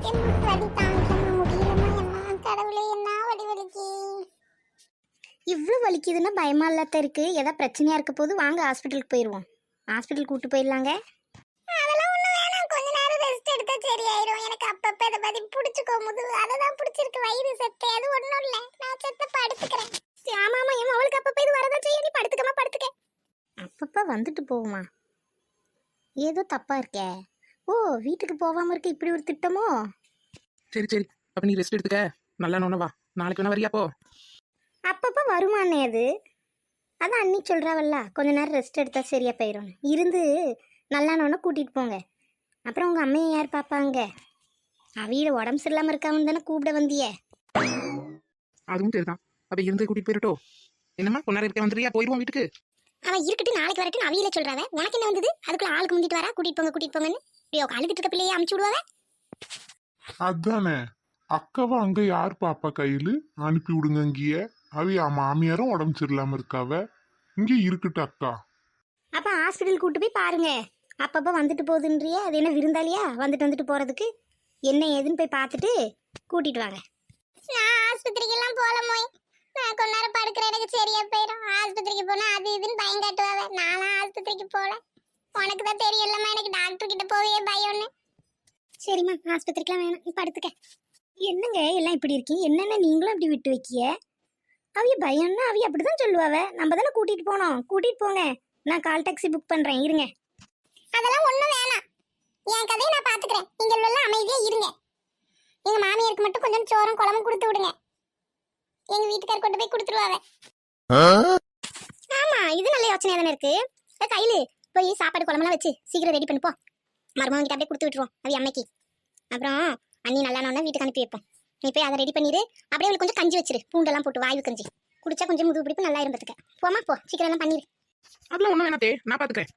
வலி தாங்க முடியலமா அம்மா. கடவுளே என்ன வலி வலிக்கு. இவ்வளோ வலிக்குதுன்னா பயமா இல்லாத இருக்கு. ஏதாவது பிரச்சனையா இருக்க போது வாங்க ஹாஸ்பிட்டலுக்கு போயிடுவோம். ஹாஸ்பிட்டல் கூட்டு போயிடலாங்க. அதெல்லாம் ஒண்ணு வேணாம், கொஞ்ச நேரம் ரெஸ்ட் எடுத்தா சரியாயிரும். எனக்கு அப்பப்ப இதை பத்தி பிடிச்சிக்கோமுது, அததான் பிடிச்சிருக்கு. வயிறு செத்து அது ஒண்ணும் இல்ல, நான் செத்த படுத்துக்கிறேன். ஆமா ஆமா என் அவளுக்கு அப்பப்ப இது வரதான் செய்ய. நீ படுத்துக்கமா படுத்துக்க. அப்பப்ப வந்துட்டு போகுமா, ஏதோ தப்பா இருக்கே. ஓ வீட்டுக்கு போகாம இருக்க இப்படி ஒரு திட்டமோ. சரி சரி, அப்ப நீ ரெஸ்ட் எடுத்துக்க. நல்லா நோனவா, நாளைக்கு வேணா வரியா போ. அப்பப்ப வருமானே அது. அதான் அண்ணி சொல்றாவல்ல, கொஞ்ச நேரம் ரெஸ்ட் எடுத்தா சரியா போயிடும். இருந்து நல்லானோன்னு கூட்டிட்டு போங்க. அப்புறம் உங்க அம்மையை யார் பாப்பாங்க? அவியில உடம்பு சரியில்லாம இருக்காமன்னு தானே கூப்பிட வந்தியே. அதுவும் சரிதான். அப்ப இருந்து கூட்டிட்டு போயிட்டோ. என்னம்மா கொஞ்ச நேரம் இருக்க வந்துறியா? போயிடுவோம் வீட்டுக்கு. அவன் இருக்கட்டும், நாளைக்கு வரட்டும். அவியில சொல்றாவ. உனக்கு என்ன வந்தது? அதுக்குள்ள ஆளுக்கு முந்திட்டு வரா, கூட்டிட்டு போங்கன்னு. ஐயோ அழுகிட்டு இருக்க பிள்ளையே அமுச்சு விடுவாவ. அதானே அக்காவை அங்க யார் பாப்பா கையில அனுப்பி விடுங்க. இங்கேயே அவிய மாமியாரும் உடம்பு சரியில்லாம இருக்காவ. இங்கே இருக்கட்டு அக்கா. அப்ப ஹாஸ்பிட்டல் கூட்டு போய் பாருங்க. அப்பப்ப வந்துட்டு போகுதுன்றியே, அது என்ன விருந்தாளியா வந்துட்டு போறதுக்கு? என்ன ஏதுன்னு போய் பார்த்துட்டு கூட்டிட்டு வாங்க. நான் ஆஸ்பத்திரிக்கு எல்லாம் போலமோய். நான் கொஞ்ச நேரம் படுக்கிற, எனக்கு சரியா போயிடும். ஆஸ்பத்திரிக்கு போனா அது இதுன்னு பயம் காட்டுவாங்க. நானும் ஆஸ்பத்திரிக்கு போல. உனக்கு தான் தெரியலம்மா, எனக்கு டாக்டர் கிட்ட போவே பயம்னு. சரிம்மா ஆஸ்பத்திரிக்கெல்லாம் வேணாம், நீ படுத்துக்க. என்னங்க எல்லாம் இப்படி இருக்கீங்க? என்னென்ன நீங்களும் அப்படி விட்டு வைக்கிய? அவிய பயம்னா அவிய அப்படிதான் சொல்லுவாவ. நம்ம தானே கூட்டிட்டு போனோம். கூட்டிட்டு போங்க, நான் கால் டாக்ஸி புக் பண்றேன், இருங்க. அதெல்லாம் ஒண்ணும் வேணாம், என் கதையை நான் பாத்துக்கிறேன். நீங்க எல்லாம் அமைதியா இருங்க. எங்க மாமியாருக்கு மட்டும் கொஞ்சம் சோறும் குழம்பும் கொடுத்து விடுங்க. எங்க வீட்டுக்கார் கொண்டு போய் கொடுத்துருவாங்க. ஆமா இது நல்ல யோசனையா தானே இருக்கு. கையில போய் சாப்பாடு குழம்புலாம் வச்சு சீக்கிரம் ரெடி பண்ணிப்போம். மருமகன் கிட்ட அப்படியே கொடுத்து விட்டுருவோம் அவி அம்மைக்கு. அப்புறம் அண்ணி நல்லா வீட்டுக்கு அனுப்பி வைப்போம். நீ போய் அதை ரெடி பண்ணிடு. அப்படியே அவளுக்கு கொஞ்சம் கஞ்சி வச்சிரு, பூண்டெல்லாம் போட்டு வாய்வு கஞ்சி குடிச்சா கொஞ்சம் முதுகு பிடிப்பு நல்லா இருந்துருக்கு. போமா போ, சீக்கிரம் எல்லாம் பண்ணிடு. அதெல்லாம் ஒன்றும் வேணாத்தே, நான் பாத்துக்கிறேன்.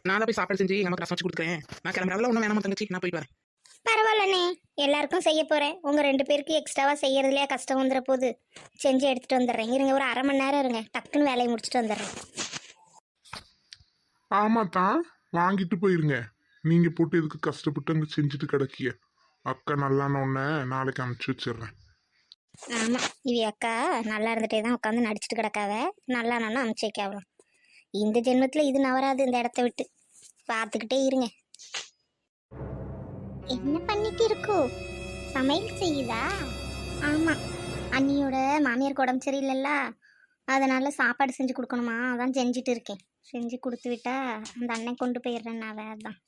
நான் தான் போய் சாப்பாடு செஞ்சு எங்க ரசம் வச்சு கொடுக்குறேன். நான் கிளம்புறேன். அதெல்லாம் ஒன்றும் வேணாமா தங்கச்சி, நான் போயிட்டு வரேன். பரவாயில்லண்ணே, எல்லாருக்கும் செய்ய போறேன். உங்க 2 பேருக்கு எக்ஸ்ட்ராவா செய்யறதுலயே கஷ்டம் வந்துற போது செஞ்சு எடுத்துட்டு வந்துடுறேன். இருங்க ஒரு 1/2 மணி நேரம் இருங்க, டக்குன்னு வேலையை முடிச்சுட்டு வந்துடுறேன். ஆமா தான், வாங்கிட்டு போயிருங்க. நீங்க போட்டு எதுக்கு கஷ்டப்பட்டு அங்க செஞ்சுட்டு கிடக்கிய. அக்கா நல்லானோடனே நாளைக்கு அனுப்பிச்சு வச்சிடுறேன். ஆமா இவி அக்கா நல்லா இருந்துட்டே தான் உட்காந்து நடிச்சிட்டு கிடக்காவ. நல்லா நானும் அனுப்பிச்சு வைக்காவலாம். இந்த ஜென்மத்துல இது நவராது, இந்த இடத்த விட்டு. பார்த்துக்கிட்டே இருங்க. என்ன பண்ணிட்டு இருக்கோ? சமையல் செய்யுதா? ஆமா, அண்ணியோட மாமியாருக்கு உடம்பு சரியில்லைல்ல, அதனால சாப்பாடு செஞ்சு கொடுக்கணுமா, அதான் செஞ்சுட்டு இருக்கேன். செஞ்சு கொடுத்து விட்டா அந்த அண்ணன் கொண்டு போயிடுறேன். நான் அதான்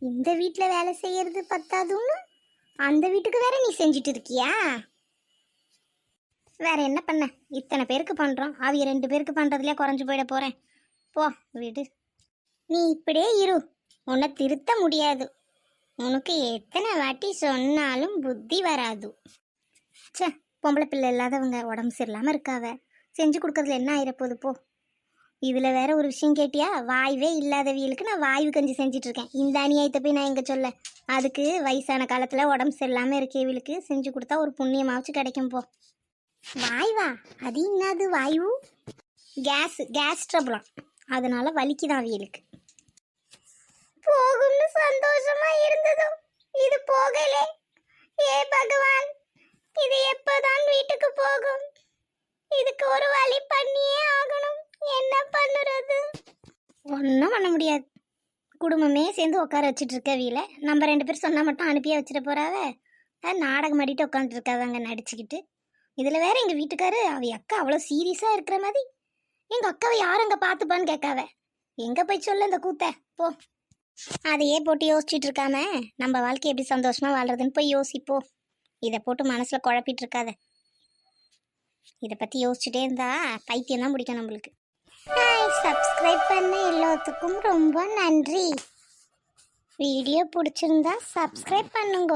இந்த வீட்டில் வேலை செய்யறது பத்தாதுன்னு அந்த வீட்டுக்கு வேற நீ செஞ்சுட்டு இருக்கியா? வேற என்ன பண்ண, இத்தனை பேருக்கு பண்றோம், அவிய 2 பேருக்கு பண்றதுலயே குறைஞ்சு போயிட போறேன். போ விடு, நீ இப்படியே இரு, உன்னை திருத்த முடியாது. உனக்கு எத்தனை வாட்டி சொன்னாலும் புத்தி வராது. சே, பொம்பளை பிள்ளை இல்லாதவங்க உடம்பு சரியில்லாம இருக்காவ, செஞ்சு கொடுக்கறதுல என்ன ஆயிரப்போகுது போ. இதுல வேற ஒரு விஷயம் கேட்டியா? வாய்வே இல்லாதவியலுக்கு நான் வாய்வு கஞ்சி செஞ்சுட்டு இருக்கேன். இந்த அநியாயத்தை போய் நான் எங்க சொல்ல? அதுக்கு வயசான காலத்துல உடம்பு சரியில்லாம இருக்கவியலுக்கு செஞ்சு கொடுத்தா ஒரு புண்ணியமாச்சு கிடைக்கும் போ. வாய்வா? அது என்னது வாய்வு? கேஸ் ட்ரபிளாம், அதனால வலிக்குதான் அவியலுக்கு. போகும்னு சந்தோஷமா இருந்ததும் இது போகலே. ஏ பகவான், இது எப்பதான் வீட்டுக்கு போகும்? இதுக்கு ஒரு வழி பண்ணியே ஆகணும். என்ன பண்ணுறது? ஒன்றும் பண்ண முடியாது. குடும்பமே சேர்ந்து உட்கார வச்சுட்டு இருக்கவில நம்ம 2 பேர் சொன்னா மட்டும் அனுப்பியே வச்சுட்டு போறாவ. நாடகம் ஆடிட்டு உட்காந்துட்டு இருக்காவங்க நடிச்சுக்கிட்டு. இதுல வேற எங்க வீட்டுக்காரு அவி அக்கா அவ்வளோ சீரியஸா இருக்கிற மாதிரி எங்க அக்காவை யார் அங்க பார்த்துப்பான்னு கேட்காவ. எங்க போய் சொல்ல இந்த கூத்த போ. அதையே போட்டு யோசிச்சுட்டு இருக்காம நம்ம வாழ்க்கை எப்படி சந்தோஷமா வாழ்றதுன்னு போய் யோசிப்போ. இதை போட்டு மனசுல குழப்பிட்டு இருக்காத. இதை பத்தி யோசிச்சுட்டே இருந்தா பைத்தியம் தான் பிடிக்கும் நம்மளுக்கு. சப்ஸ்கிரைப் பண்ண எல்லாத்துக்கும் ரொம்ப நன்றி. வீடியோ பிடிச்சிருந்தா சப்ஸ்கிரைப் பண்ணுங்க.